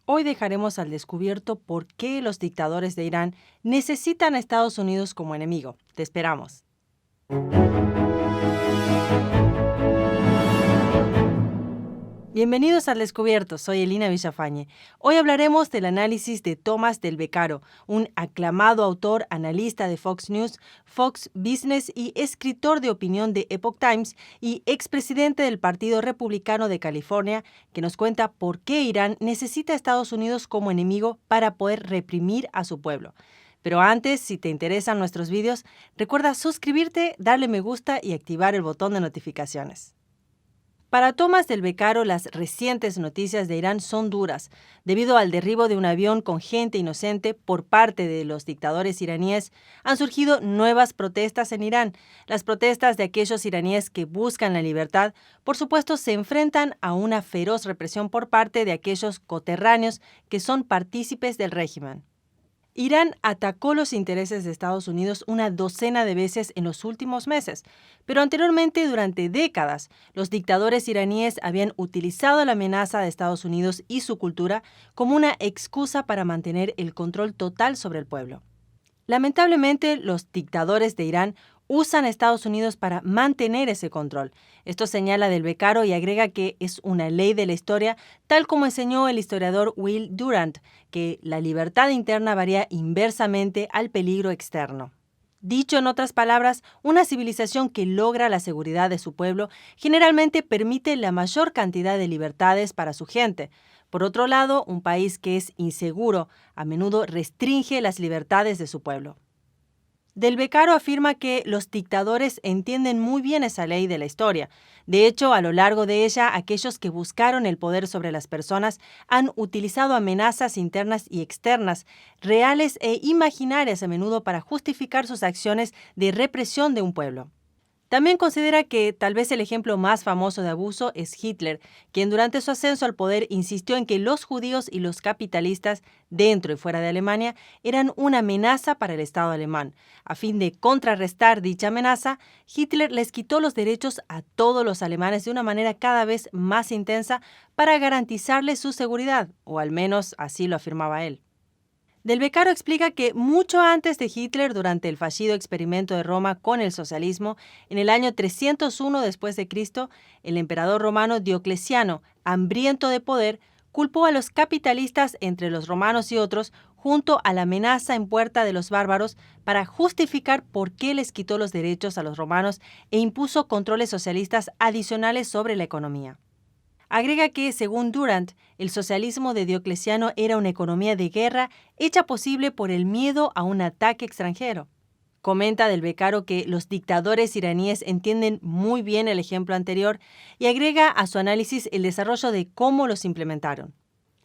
Hoy dejaremos al descubierto por qué los dictadores de Irán necesitan a Estados Unidos como enemigo. Te esperamos. Bienvenidos al Descubierto, soy Elina Villafañe. Hoy hablaremos del análisis de Tomás del Beccaro, un aclamado autor, analista de Fox News, Fox Business y escritor de opinión de Epoch Times y expresidente del Partido Republicano de California, que nos cuenta por qué Irán necesita a Estados Unidos como enemigo para poder reprimir a su pueblo. Pero antes, si te interesan nuestros vídeos, recuerda suscribirte, darle me gusta y activar el botón de notificaciones. Para Tomás del Beccaro, las recientes noticias de Irán son duras, debido al derribo de un avión con gente inocente por parte de los dictadores iraníes. Han surgido nuevas protestas en Irán. Las protestas de aquellos iraníes que buscan la libertad, por supuesto, se enfrentan a una feroz represión por parte de aquellos coterráneos que son partícipes del régimen. Irán atacó los intereses de Estados Unidos una docena de veces en los últimos meses, pero anteriormente, durante décadas, los dictadores iraníes habían utilizado la amenaza de Estados Unidos y su cultura como una excusa para mantener el control total sobre el pueblo. Lamentablemente, los dictadores de Irán usan a Estados Unidos para mantener ese control. Esto señala del Beccaro y agrega que es una ley de la historia, tal como enseñó el historiador Will Durant, que la libertad interna varía inversamente al peligro externo. Dicho en otras palabras, una civilización que logra la seguridad de su pueblo generalmente permite la mayor cantidad de libertades para su gente. Por otro lado, un país que es inseguro a menudo restringe las libertades de su pueblo. Del Beccaro afirma que los dictadores entienden muy bien esa ley de la historia. De hecho, a lo largo de ella, aquellos que buscaron el poder sobre las personas han utilizado amenazas internas y externas, reales e imaginarias a menudo para justificar sus acciones de represión de un pueblo. También considera que tal vez el ejemplo más famoso de abuso es Hitler, quien durante su ascenso al poder insistió en que los judíos y los capitalistas, dentro y fuera de Alemania, eran una amenaza para el Estado alemán. A fin de contrarrestar dicha amenaza, Hitler les quitó los derechos a todos los alemanes de una manera cada vez más intensa para garantizarles su seguridad, o al menos así lo afirmaba él. Del Beccaro explica que mucho antes de Hitler, durante el fallido experimento de Roma con el socialismo, en el año 301 después de Cristo, el emperador romano Diocleciano, hambriento de poder, culpó a los capitalistas, entre los romanos y otros, junto a la amenaza en puerta de los bárbaros, para justificar por qué les quitó los derechos a los romanos e impuso controles socialistas adicionales sobre la economía. Agrega que, según Durant, el socialismo de Diocleciano era una economía de guerra hecha posible por el miedo a un ataque extranjero. Comenta del Beccaro que los dictadores iraníes entienden muy bien el ejemplo anterior y agrega a su análisis el desarrollo de cómo los implementaron.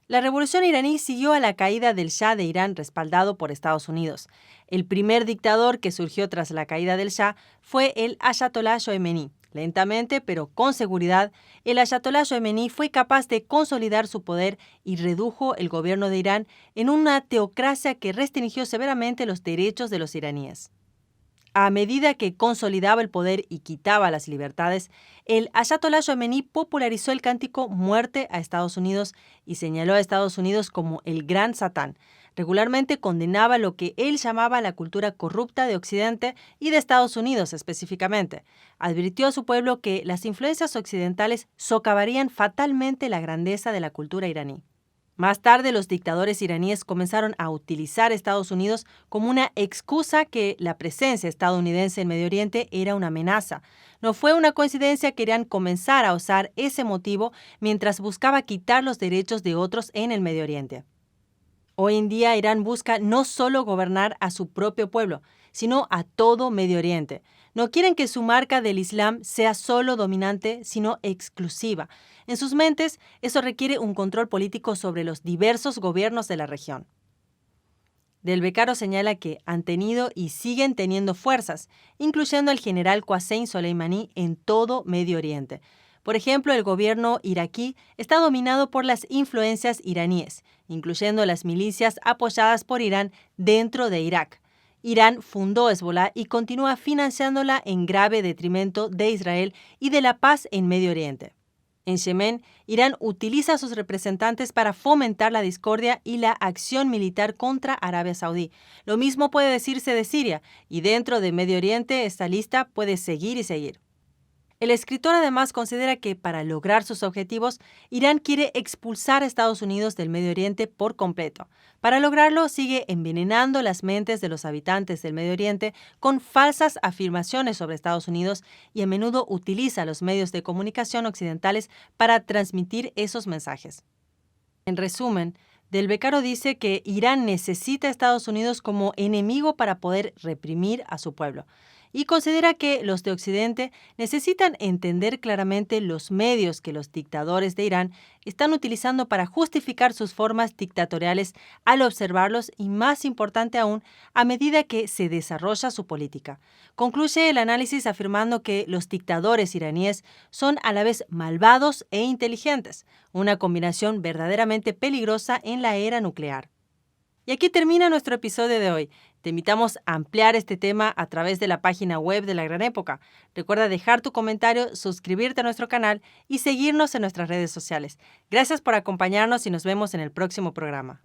La revolución iraní siguió a la caída del Shah de Irán, respaldado por Estados Unidos. El primer dictador que surgió tras la caída del Shah fue el Ayatolá Jomeini. Lentamente, pero con seguridad, el Ayatolá Jomeini fue capaz de consolidar su poder y redujo el gobierno de Irán en una teocracia que restringió severamente los derechos de los iraníes. A medida que consolidaba el poder y quitaba las libertades, el Ayatolá Jomeini popularizó el cántico «Muerte a Estados Unidos» y señaló a Estados Unidos como el gran Satán. Regularmente condenaba lo que él llamaba la cultura corrupta de Occidente y de Estados Unidos específicamente. Advirtió a su pueblo que las influencias occidentales socavarían fatalmente la grandeza de la cultura iraní. Más tarde, los dictadores iraníes comenzaron a utilizar a Estados Unidos como una excusa que la presencia estadounidense en Medio Oriente era una amenaza. No fue una coincidencia que Irán comenzara a usar ese motivo mientras buscaba quitar los derechos de otros en el Medio Oriente. Hoy en día, Irán busca no solo gobernar a su propio pueblo, sino a todo Medio Oriente. No quieren que su marca del Islam sea solo dominante, sino exclusiva. En sus mentes, eso requiere un control político sobre los diversos gobiernos de la región. Del Beccaro señala que han tenido y siguen teniendo fuerzas, incluyendo al general Qasem Soleimani en todo Medio Oriente. Por ejemplo, el gobierno iraquí está dominado por las influencias iraníes, incluyendo las milicias apoyadas por Irán dentro de Irak. Irán fundó Hezbolá y continúa financiándola en grave detrimento de Israel y de la paz en Medio Oriente. En Yemen, Irán utiliza a sus representantes para fomentar la discordia y la acción militar contra Arabia Saudí. Lo mismo puede decirse de Siria, y dentro de Medio Oriente esta lista puede seguir y seguir. El escritor además considera que para lograr sus objetivos, Irán quiere expulsar a Estados Unidos del Medio Oriente por completo. Para lograrlo, sigue envenenando las mentes de los habitantes del Medio Oriente con falsas afirmaciones sobre Estados Unidos y a menudo utiliza los medios de comunicación occidentales para transmitir esos mensajes. En resumen, Del Beccaro dice que Irán necesita a Estados Unidos como enemigo para poder reprimir a su pueblo y considera que los de Occidente necesitan entender claramente los medios que los dictadores de Irán están utilizando para justificar sus formas dictatoriales al observarlos y, más importante aún, a medida que se desarrolla su política. Concluye el análisis afirmando que los dictadores iraníes son a la vez malvados e inteligentes, una combinación verdaderamente peligrosa en la era nuclear. Y aquí termina nuestro episodio de hoy. Te invitamos a ampliar este tema a través de la página web de La Gran Época. Recuerda dejar tu comentario, suscribirte a nuestro canal y seguirnos en nuestras redes sociales. Gracias por acompañarnos y nos vemos en el próximo programa.